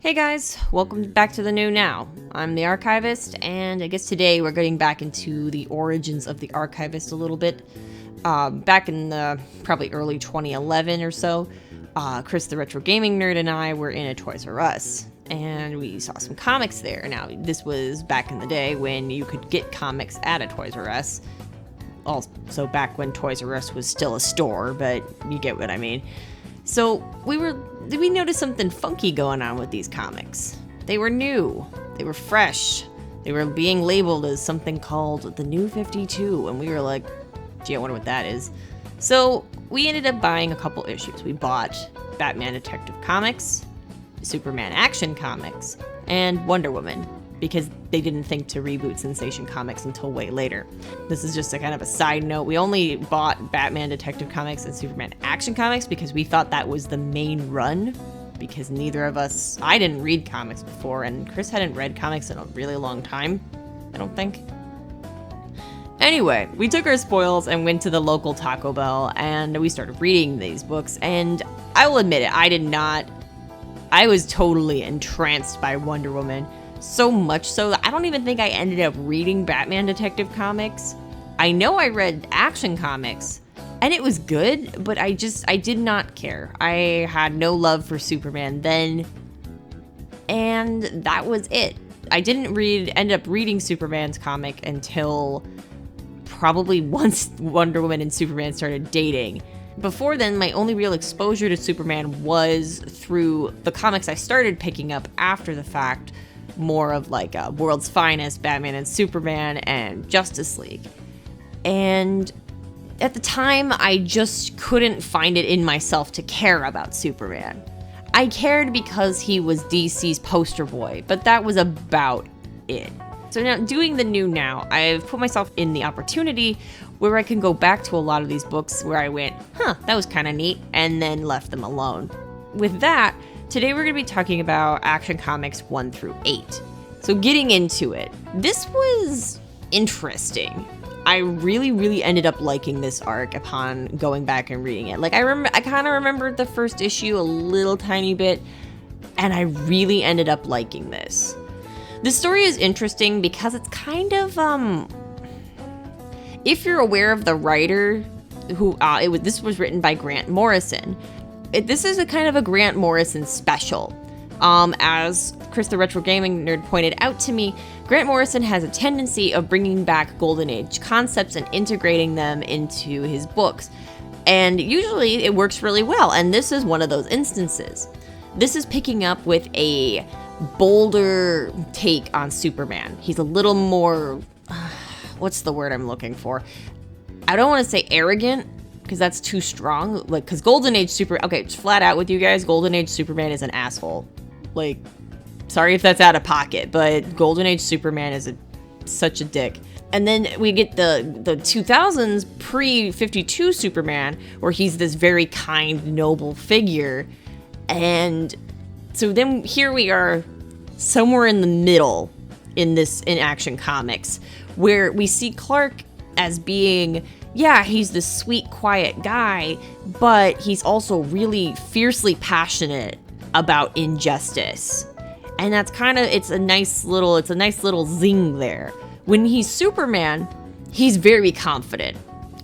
Hey guys, welcome back to the New Now. I'm the Archivist, and I guess today we're getting back into the origins of the Archivist a little bit. Back in the probably early 2011 or so, Chris the Retro Gaming Nerd and I were in a Toys R Us, and we saw some comics there. Now, this was back in the day when you could get comics at a Toys R Us. Also back when Toys R Us was still a store, but you get what I mean. So we noticed something funky going on with these comics. They were new, they were fresh, they were being labeled as something called the New 52, and we were like, gee, I wonder what that is. So we ended up buying a couple issues. We bought Batman Detective Comics, Superman Action Comics, and Wonder Woman, because they didn't think to reboot Sensation Comics until way later. This is just a kind of a side note. We only bought Batman Detective Comics and Superman Action Comics because we thought that was the main run, because neither of us, I didn't read comics before, and Chris hadn't read comics in a really long time, I don't think. Anyway, we took our spoils and went to the local Taco Bell, and we started reading these books, and I will admit it, I was totally entranced by Wonder Woman. So much so that I don't even think I ended up reading Batman Detective Comics. I know I read Action Comics, and it was good, but I did not care. I had no love for Superman then, and that was it. I didn't end up reading Superman's comic until probably once Wonder Woman and Superman started dating. Before then, my only real exposure to Superman was through the comics I started picking up after the fact, more of like World's Finest, Batman and Superman, and Justice League. And at the time, I just couldn't find it in myself to care about Superman. I cared because he was DC's poster boy, but that was about it. So now, doing the New Now, I've put myself in the opportunity where I can go back to a lot of these books where I went, that was kind of neat, and then left them alone. With that, today we're going to be talking about Action Comics 1 through 8. So getting into it, this was interesting. I really ended up liking this arc upon going back and reading it. Like I kind of remembered the first issue a little tiny bit, and I really ended up liking this. The story is interesting because it's kind of, if you're aware of the writer who, this was written by Grant Morrison. This is a kind of a Grant Morrison special. As Chris the Retro Gaming Nerd pointed out to me, Grant Morrison has a tendency of bringing back Golden Age concepts and integrating them into his books. And usually it works really well, and this is one of those instances. This is picking up with a bolder take on Superman. He's a little more, what's the word I'm looking for? I don't want to say arrogant, because that's too strong. Like, because Golden Age just flat out with you guys, Golden Age Superman is an asshole. Like, sorry if that's out of pocket, but Golden Age Superman is such a dick. And then we get the 2000s pre-52 Superman, where he's this very kind, noble figure. And so then here we are somewhere in the middle in Action Comics, where we see Clark as being, yeah, he's this sweet, quiet guy, but he's also really fiercely passionate about injustice. And that's kind of, it's a nice little zing there. When he's Superman, he's very confident,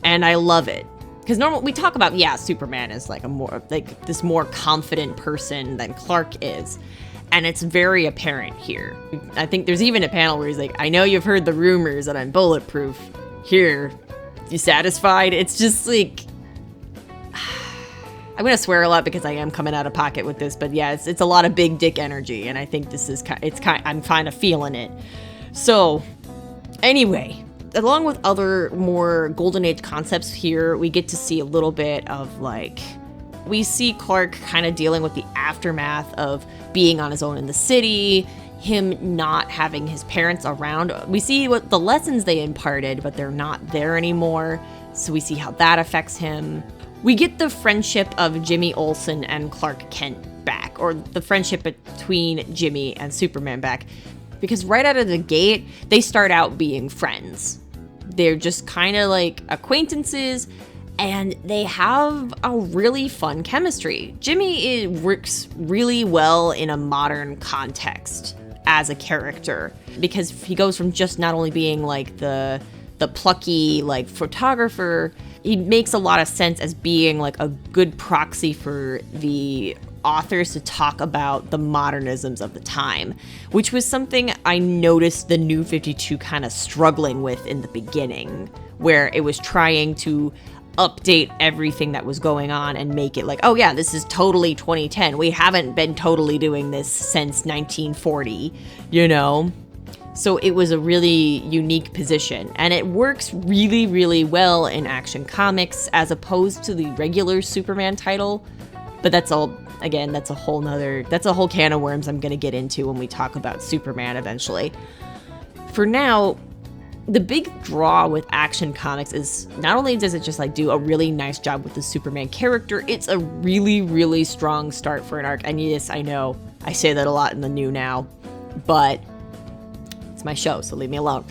and I love it. Because normally we talk about, Superman is like this more confident person than Clark is. And it's very apparent here. I think there's even a panel where he's like, I know you've heard the rumors that I'm bulletproof. Here, you satisfied? It's just like, I'm gonna swear a lot because I am coming out of pocket with this, but yeah, it's a lot of big dick energy, and I think this is I'm kind of feeling it. So, anyway, along with other more Golden Age concepts here, we get to see a little bit of we see Clark kind of dealing with the aftermath of being on his own in the city, him not having his parents around. We see what the lessons they imparted, but they're not there anymore. So we see how that affects him. We get the friendship of Jimmy Olsen and Clark Kent back, or the friendship between Jimmy and Superman back, because right out of the gate, they start out being friends. They're just kind of like acquaintances, And they have a really fun chemistry. Jimmy works really well in a modern context as a character, because he goes from just not only being like the plucky like photographer, he makes a lot of sense as being like a good proxy for the authors to talk about the modernisms of the time, which was something I noticed the New 52 kind of struggling with in the beginning, where it was trying to update everything that was going on and make it like, oh yeah, this is totally 2010. We haven't been totally doing this since 1940, you know? So it was a really unique position, and it works really, really well in Action Comics as opposed to the regular Superman title. But that's all, again, that's a whole can of worms I'm gonna get into when we talk about Superman eventually. For now, the big draw with Action Comics is not only does it just like do a really nice job with the Superman character, it's a really, really strong start for an arc. And yes, I know I say that a lot in the new now, but it's my show, so leave me alone.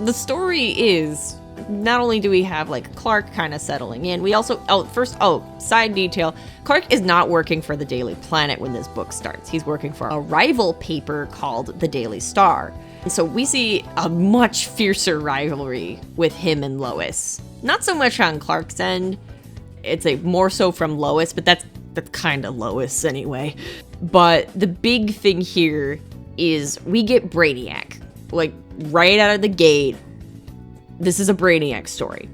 The story is, not only do we have like Clark kind of settling in, we also, side detail, Clark is not working for the Daily Planet when this book starts. He's working for a rival paper called the Daily Star. And so we see a much fiercer rivalry with him and Lois. Not so much on Clark's end. It's more so from Lois, but that's kind of Lois anyway. But the big thing here is we get Brainiac, like right out of the gate. This is a Brainiac story.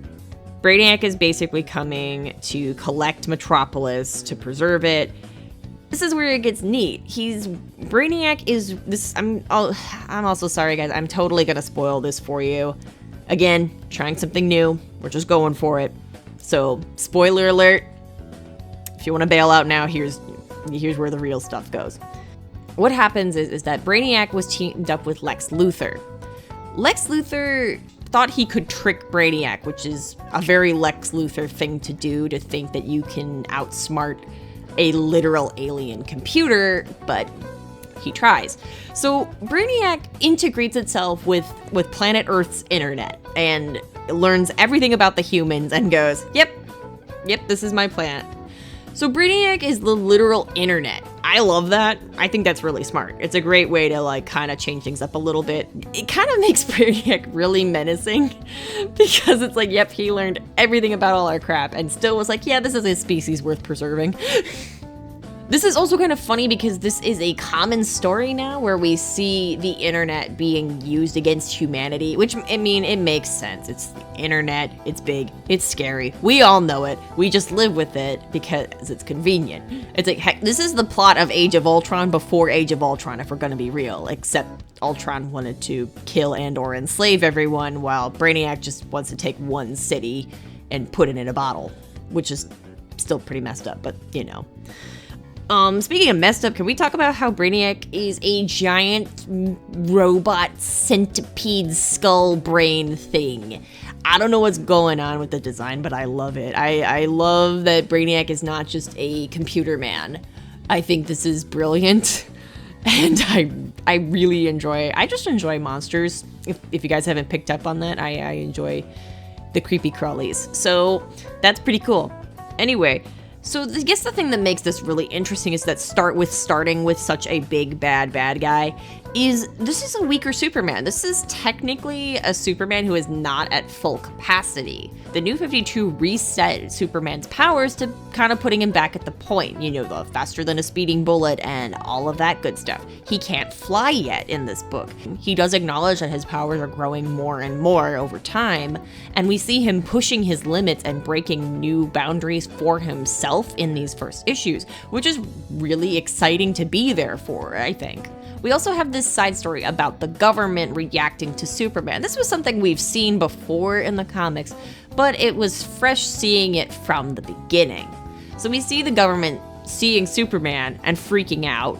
Brainiac is basically coming to collect Metropolis, to preserve it. This is where it gets neat. Brainiac is this. I'm also sorry, guys. I'm totally gonna spoil this for you. Again, trying something new. We're just going for it. So, spoiler alert. If you want to bail out now, here's where the real stuff goes. What happens is that Brainiac was teamed up with Lex Luthor. Lex Luthor thought he could trick Brainiac, which is a very Lex Luthor thing to do, to think that you can outsmart a literal alien computer, but he tries. So Brainiac integrates itself with planet Earth's internet and learns everything about the humans and goes, yep, this is my planet. So Brainiac is the literal internet. I love that. I think that's really smart. It's a great way to like kind of change things up a little bit. It kind of makes Brainiac really menacing because it's like, yep, he learned everything about all our crap and still was like, yeah, this is a species worth preserving. This is also kind of funny because this is a common story now where we see the internet being used against humanity, which, I mean, it makes sense. It's the internet, it's big, it's scary. We all know it. We just live with it because it's convenient. It's like, heck, this is the plot of Age of Ultron before Age of Ultron, if we're gonna be real, except Ultron wanted to kill and or enslave everyone while Brainiac just wants to take one city and put it in a bottle, which is still pretty messed up, but you know. Speaking of messed up, can we talk about how Brainiac is a giant robot centipede skull brain thing? I don't know what's going on with the design, but I love it. I love that Brainiac is not just a computer man. I think this is brilliant, and I really I just enjoy monsters. If you guys haven't picked up on that, I enjoy the creepy crawlies. So that's pretty cool. Anyway, so I guess the thing that makes this really interesting is that starting with such a big bad guy is this is a weaker Superman. This is technically a Superman who is not at full capacity. The New 52 reset Superman's powers to kind of putting him back at the point, you know, the faster than a speeding bullet and all of that good stuff. He can't fly yet in this book. He does acknowledge that his powers are growing more and more over time, and we see him pushing his limits and breaking new boundaries for himself in these first issues, which is really exciting to be there for, I think. We also have this side story about the government reacting to Superman. This was something we've seen before in the comics, but it was fresh seeing it from the beginning. So we see the government seeing Superman and freaking out,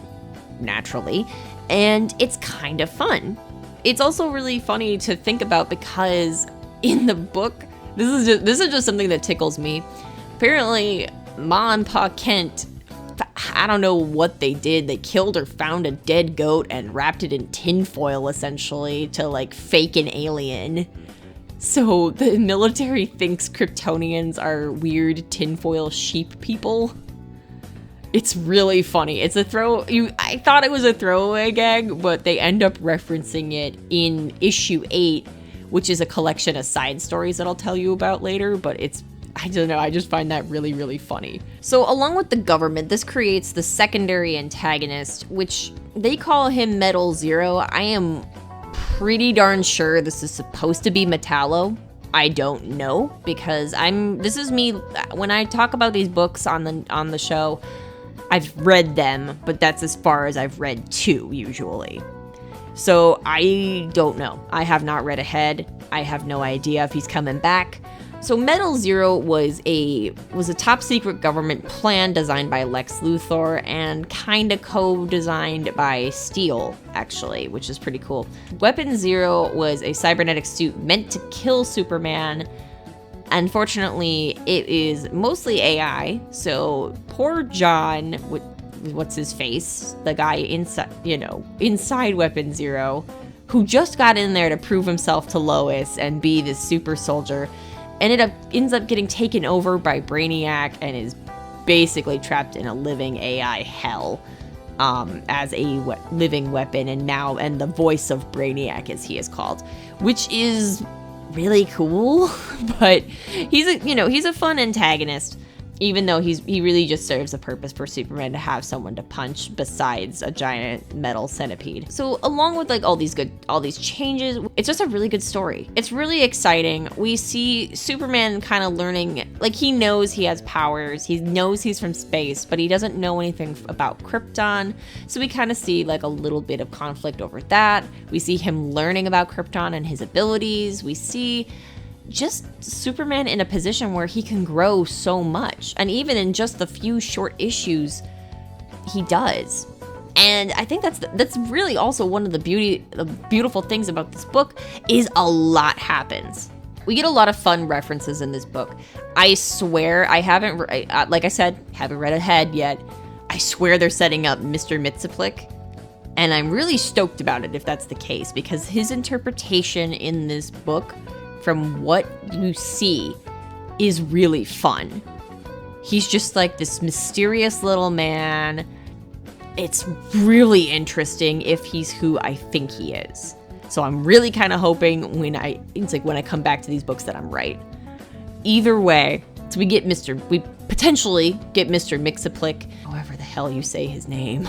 naturally, and it's kind of fun. It's also really funny to think about because in the book, this is just something that tickles me. Apparently, Ma and Pa Kent, I don't know what they did. They killed or found a dead goat and wrapped it in tinfoil, essentially, to like fake an alien. So the military thinks Kryptonians are weird tinfoil sheep people. It's really funny. It's a I thought it was a throwaway gag, but they end up referencing it in issue 8, which is a collection of side stories that I'll tell you about later, but I don't know, I just find that really, really funny. So along with the government, this creates the secondary antagonist, which they call him Metal Zero. I am pretty darn sure this is supposed to be Metallo. I don't know, because this is me, when I talk about these books on the show, I've read them, but that's as far as I've read 2 usually. So I don't know. I have not read ahead. I have no idea if he's coming back. So Metal Zero was a top secret government plan designed by Lex Luthor and kind of co-designed by Steel, actually, which is pretty cool. Weapon Zero was a cybernetic suit meant to kill Superman. Unfortunately, it is mostly AI, so poor John, what's his face? The guy inside Weapon Zero, who just got in there to prove himself to Lois and be this super soldier, ends up getting taken over by Brainiac and is basically trapped in a living AI hell as a living weapon, and the voice of Brainiac, as he is called, which is really cool. But he's a fun antagonist, even though he really just serves a purpose for Superman to have someone to punch besides a giant metal centipede. So along with all these changes, it's just a really good story. It's really exciting. We see Superman kind of learning, he knows he has powers, he knows he's from space, but he doesn't know anything about Krypton. So we kind of see a little bit of conflict over that. We see him learning about Krypton and his abilities. We see just Superman in a position where he can grow so much. And even in just the few short issues, he does. And I think that's really also one of the beautiful things about this book is a lot happens. We get a lot of fun references in this book. I swear I haven't, like I said, haven't read ahead yet. I swear they're setting up Mr. Mxyzptlk. And I'm really stoked about it if that's the case, because his interpretation in this book, from what you see, is really fun. He's just this mysterious little man. It's really interesting if he's who I think he is. So I'm really kind of hoping when I come back to these books that I'm right. Either way, so we potentially get Mr. Mxyzptlk, however the hell you say his name.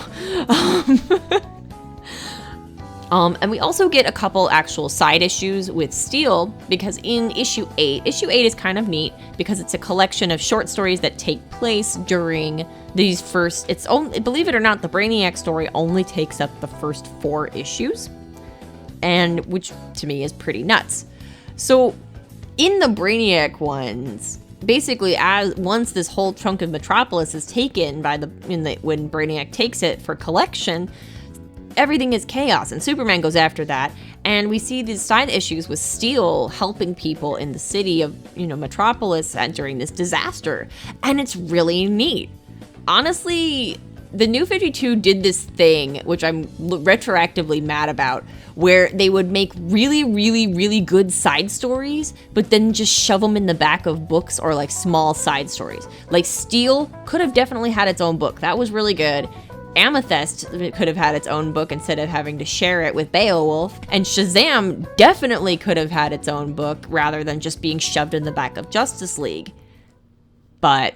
And we also get a couple actual side issues with Steel, because in issue 8 is kind of neat because it's a collection of short stories that take place during these believe it or not, the Brainiac story only takes up the first 4 issues, and which to me is pretty nuts. So in the Brainiac ones, basically once this whole chunk of Metropolis is taken when Brainiac takes it for collection, everything is chaos, and Superman goes after that. And we see these side issues with Steel helping people in the city of, Metropolis during this disaster. And it's really neat. Honestly, the New 52 did this thing, which I'm retroactively mad about, where they would make really, really, really good side stories, but then just shove them in the back of books or small side stories. Steel could have definitely had its own book. That was really good. Amethyst could have had its own book instead of having to share it with Beowulf, and Shazam definitely could have had its own book rather than just being shoved in the back of Justice League. But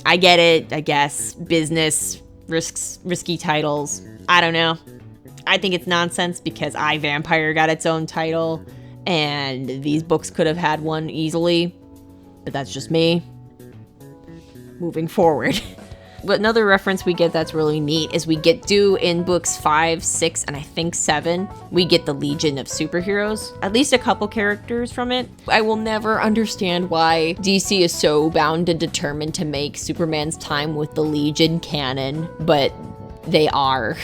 I get it, I guess. Business, risky titles. I don't know. I think it's nonsense because Vampire got its own title, and these books could have had one easily, but that's just me. Moving forward. But another reference we get that's really neat is we get in books 5, 6, and I think 7, we get the Legion of Superheroes. At least a couple characters from it. I will never understand why DC is so bound and determined to make Superman's time with the Legion canon, but they are,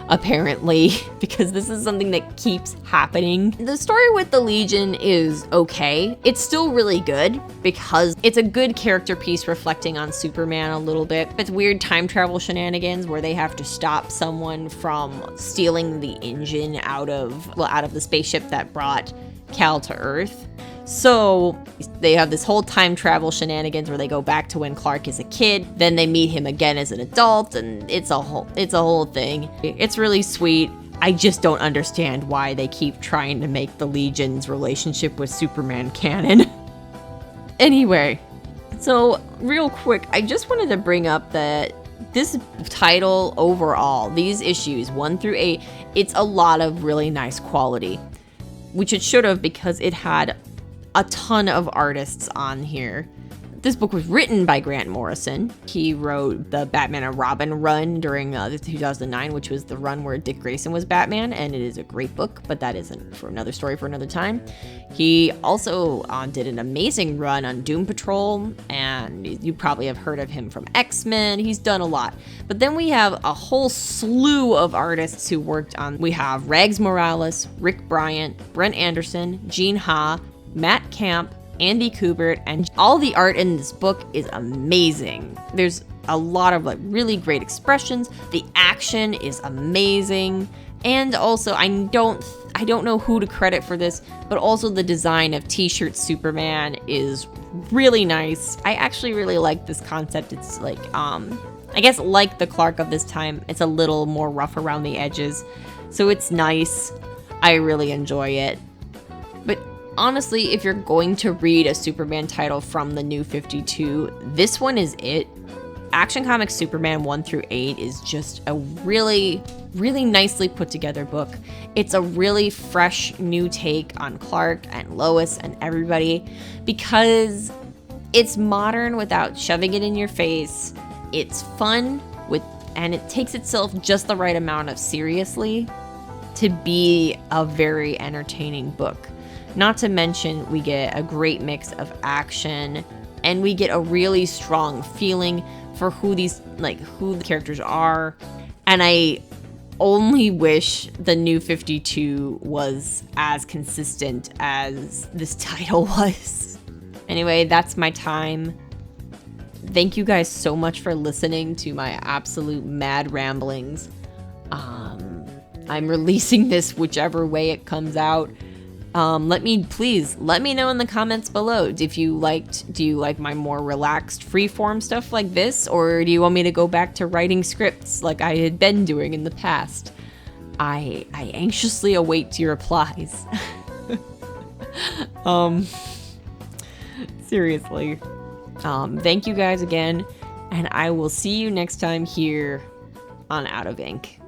apparently, because this is something that keeps happening. The story with the Legion is okay. It's still really good because it's a good character piece reflecting on Superman a little bit. It's weird time travel shenanigans where they have to stop someone from stealing the engine out of the spaceship that brought Kal to Earth. So they have this whole time travel shenanigans where they go back to when Clark is a kid, then they meet him again as an adult, and it's a whole thing. It's really sweet. I just don't understand why they keep trying to make the Legion's relationship with Superman canon. Anyway, so real quick, I just wanted to bring up that this title overall, these issues 1 through 8, it's a lot of really nice quality, which it should have because it had a ton of artists on here. This book was written by Grant Morrison. He wrote the Batman and Robin run during the 2009, which was the run where Dick Grayson was Batman, and it is a great book, but that isn't for another story for another time. He also did an amazing run on Doom Patrol, and you probably have heard of him from X-Men. He's done a lot. But then we have a whole slew of artists who worked on. We have Rags Morales, Rick Bryant, Brent Anderson, Gene Ha, Matt Camp, Andy Kubert, and all the art in this book is amazing. There's a lot of like really great expressions. The action is amazing. And also I don't know who to credit for this, but also the design of T-shirt Superman is really nice. I actually really like this concept. It's like I guess like the Clark of this time, it's a little more rough around the edges. So it's nice. I really enjoy it. But honestly, if you're going to read a Superman title from the New 52, this one is it. Action Comics Superman 1 through 8 is just a really, really nicely put together book. It's a really fresh new take on Clark and Lois and everybody because it's modern without shoving it in your face. It's fun and it takes itself just the right amount of seriously to be a very entertaining book. Not to mention, we get a great mix of action, and we get a really strong feeling for who the characters are. And I only wish the New 52 was as consistent as this title was. Anyway, that's my time. Thank you guys so much for listening to my absolute mad ramblings. I'm releasing this whichever way it comes out. Let me know in the comments below. Do you like my more relaxed freeform stuff like this, or do you want me to go back to writing scripts like I had been doing in the past? I anxiously await your replies. Seriously. Thank you guys again, and I will see you next time here on Out of Ink.